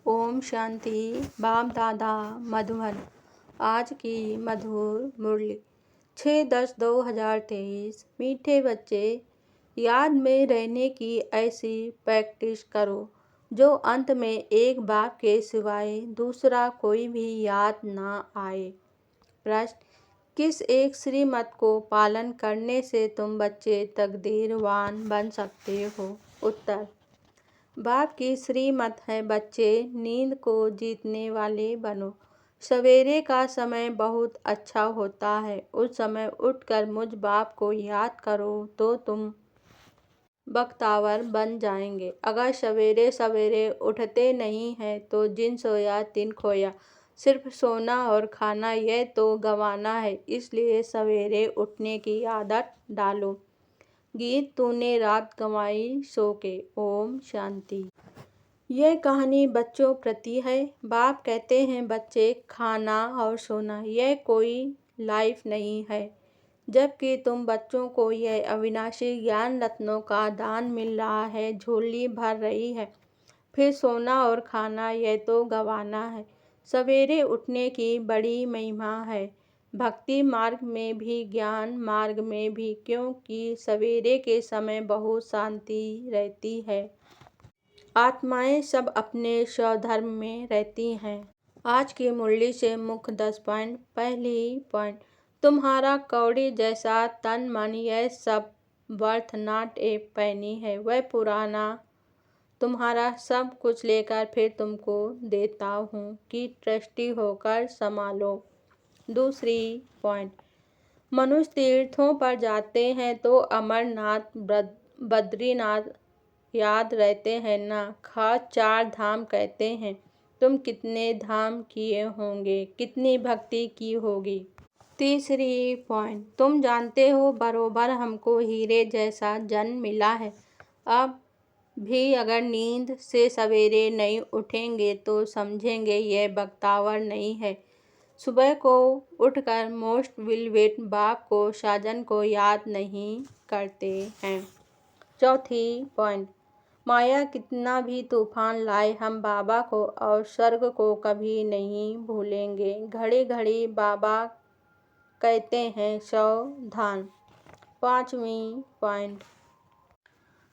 ओम शांति। बाप दादा मधुबन। आज की मधुर मुरली 6/10/2023। मीठे बच्चे, याद में रहने की ऐसी प्रैक्टिस करो जो अंत में एक बाप के सिवाय दूसरा कोई भी याद ना आए। प्रश्न: किस एक श्रीमत को पालन करने से तुम बच्चे तकदीरवान बन सकते हो? उत्तर: बाप की श्रीमत है, बच्चे नींद को जीतने वाले बनो। सवेरे का समय बहुत अच्छा होता है, उस समय उठकर मुझ बाप को याद करो तो तुम बख्तावर बन जाएंगे। अगर सवेरे सवेरे उठते नहीं हैं तो जिन सोया तिन खोया। सिर्फ सोना और खाना यह तो गंवाना है, इसलिए सवेरे उठने की आदत डालो। गीत तूने रात गंवाई सो के। ओम शांति। यह कहानी बच्चों प्रति है। बाप कहते हैं, बच्चे, खाना और सोना यह कोई लाइफ नहीं है। जबकि तुम बच्चों को यह अविनाशी ज्ञान रत्नों का दान मिल रहा है, झोली भर रही है। फिर सोना और खाना यह तो गंवाना है। सवेरे उठने की बड़ी महिमा है, भक्ति मार्ग में भी, ज्ञान मार्ग में भी, क्योंकि सवेरे के समय बहुत शांति रहती है। आत्माएं सब अपने स्वधर्म में रहती हैं। आज की मुरली से मुख्य 10 पॉइंट। पहली पॉइंट: तुम्हारा कौड़ी जैसा तन मन यह सब वर्थ नॉट ए पैनी है। वह पुराना तुम्हारा सब कुछ लेकर फिर तुमको देता हूँ कि ट्रस्टी होकर संभालो। दूसरी पॉइंट: मनुष्य तीर्थों पर जाते हैं तो अमरनाथ बद्रीनाथ याद रहते हैं ना, खास 4 धाम कहते हैं। तुम कितने धाम किए होंगे, कितनी भक्ति की होगी। तीसरी पॉइंट: तुम जानते हो बरोबर हमको हीरे जैसा जन्म मिला है। अब भी अगर नींद से सवेरे नहीं उठेंगे तो समझेंगे यह बख्तावर नहीं है। सुबह को उठकर मोस्ट विलवेट बाप को, साजन को याद नहीं करते हैं। चौथी पॉइंट: माया कितना भी तूफान लाए, हम बाबा को और स्वर्ग को कभी नहीं भूलेंगे। घड़ी घड़ी बाबा कहते हैं सावधान। पांचवी पॉइंट: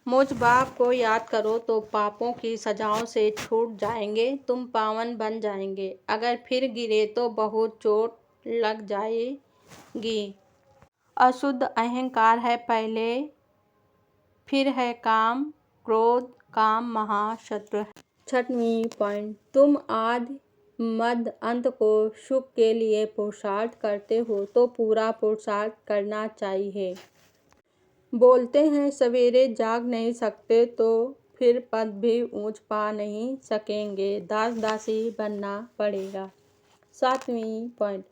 मुझ बाप को याद करो तो पापों की सजाओं से छूट जाएंगे, तुम पावन बन जाएंगे। अगर फिर गिरे तो बहुत चोट लग जाएगी। अशुद्ध अहंकार है पहले, फिर है काम क्रोध। काम महाशत्रु है। छठवीं पॉइंट: तुम आदि मध्य अंत को सुख के लिए पुरुषार्थ करते हो तो पूरा पुरुषार्थ करना चाहिए। बोलते हैं सवेरे जाग नहीं सकते तो फिर पद भी ऊंच पा नहीं सकेंगे, दास दासी बनना पड़ेगा। सातवीं पॉइंट: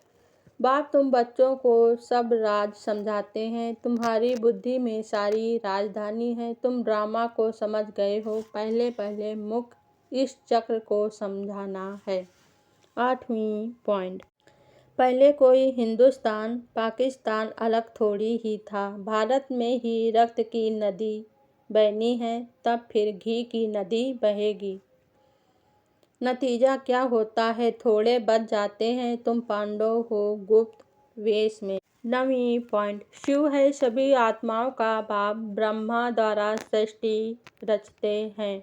बाप तुम बच्चों को सब राज समझाते हैं, तुम्हारी बुद्धि में सारी राजधानी है। तुम ड्रामा को समझ गए हो, पहले पहले मुख्य इस चक्र को समझाना है। आठवीं पॉइंट: पहले कोई हिंदुस्तान पाकिस्तान अलग थोड़ी ही था। भारत में ही रक्त की नदी बहनी है, तब फिर घी की नदी बहेगी। नतीजा क्या होता है, थोड़े बच जाते हैं। तुम पांडव हो गुप्त वेश में। नवीं पॉइंट: शिव है सभी आत्माओं का बाप, ब्रह्मा द्वारा सृष्टि रचते हैं।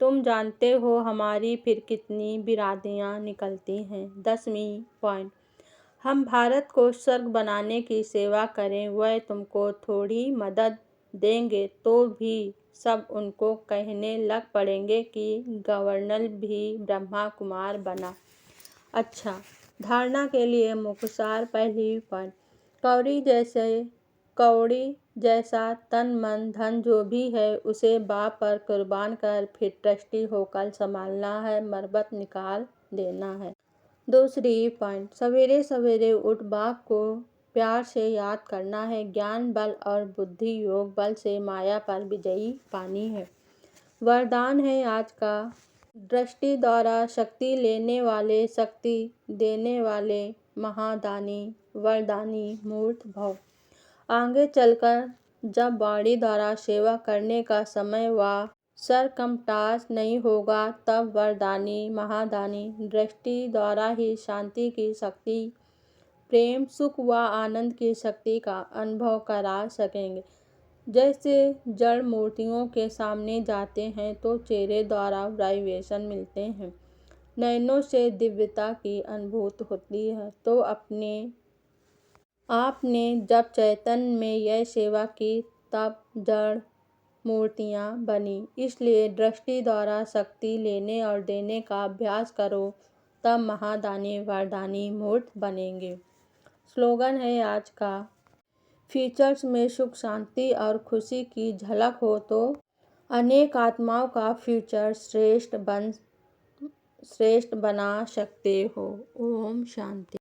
तुम जानते हो हमारी फिर कितनी बिरादियां निकलती हैं। 10वीं पॉइंट: हम भारत को स्वर्ग बनाने की सेवा करें, वह तुमको थोड़ी मदद देंगे तो भी सब उनको कहने लग पड़ेंगे कि गवर्नर भी ब्रह्मा कुमार बना। अच्छा, धारणा के लिए मुख्य सार। पहली पॉइंट: कौड़ी जैसा तन मन धन जो भी है उसे बाप पर कुर्बान कर फिर ट्रस्टी होकर संभालना है, मरबत निकाल देना है। दूसरी पॉइंट: सवेरे सवेरे उठ बाप को प्यार से याद करना है। ज्ञान बल और बुद्धि योग बल से माया पर विजयी पानी है। वरदान है आज का: दृष्टि द्वारा शक्ति लेने वाले, शक्ति देने वाले, महादानी वरदानी मूर्त भव। आगे चलकर जब वाणी द्वारा सेवा करने का समय व सरकमटास नहीं होगा तब वरदानी महादानी दृष्टि द्वारा ही शांति की शक्ति, प्रेम, सुख व आनंद की शक्ति का अनुभव करा सकेंगे। जैसे जड़ मूर्तियों के सामने जाते हैं तो चेहरे द्वारा वाइब्रेशन मिलते हैं, नयनों से दिव्यता की अनुभूति होती है। तो आपने जब चैतन्य में यह सेवा की तब जड़ मूर्तियाँ बनी। इसलिए दृष्टि द्वारा शक्ति लेने और देने का अभ्यास करो, तब महादानी वरदानी मूर्त बनेंगे। स्लोगन है आज का, फीचर्स में सुख, शांति और खुशी की झलक हो तो अनेक आत्माओं का फ्यूचर श्रेष्ठ बना सकते हो। ओम शांति।